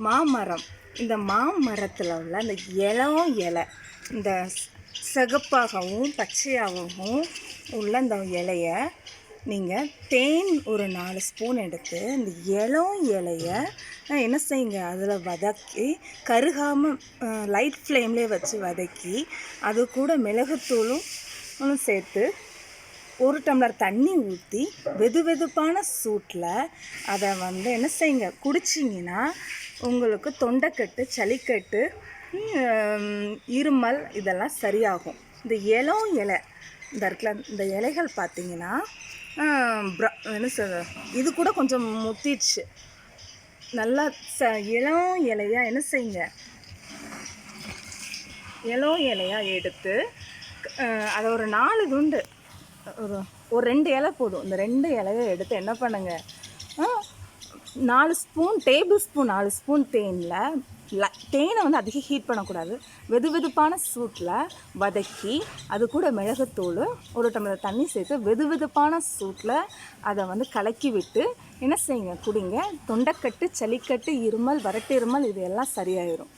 மாமரம். இந்த மாமரத்தில் உள்ள அந்த இலை இந்த சிகப்பாகவும் பச்சையாகவும் உள்ள இந்த இலையை நீங்கள் தேன் ஒரு 4 ஸ்பூன் எடுத்து இந்த இலையை என்ன செய்யுங்க, அதில் வதக்கி கருகாமல் லைட் ஃப்ளேம்லேயே வச்சு வதக்கி அது கூட மிளகுத்தூளும் சேர்த்து 1 டம்ளர் தண்ணி ஊற்றி வெதுவெதுப்பான சூட்டில் அதை என்ன செய்யுங்க, குடிச்சிங்கன்னா உங்களுக்கு தொண்டைக்கட்டு, சளிக்கட்டு, இருமல் இதெல்லாம் சரியாகும். இந்த இலை இந்த இருக்குல்ல, இந்த இலைகள் பார்த்திங்கன்னா என்ன சொல்ற, இது கூட கொஞ்சம் முத்திடுச்சு. நல்லா இலையாக என்ன செய்யுங்க, இலையாக எடுத்து அதை ஒரு 4 துண்டு, ஒரு 2 இலை போதும். இந்த 2 இலையை எடுத்து என்ன பண்ணுங்க, 4 ஸ்பூன் டேபிள் ஸ்பூன் 4 ஸ்பூன் தேனை அதிகம் ஹீட் பண்ணக்கூடாது. வெதுவெதுப்பான சூட்டில் வதக்கி அது கூட மிளகுத்தூள் 1 டம்ளர் தண்ணி சேர்த்து வெதுவெதுப்பான சூட்டில் அதை கலக்கி விட்டு என்ன செய்யுங்க, குடிங்க. தொண்டைக்கட்டு, சளிக்கட்டு, இருமல், வறட்டு இருமல் இது எல்லாம் சரியாயிடும்.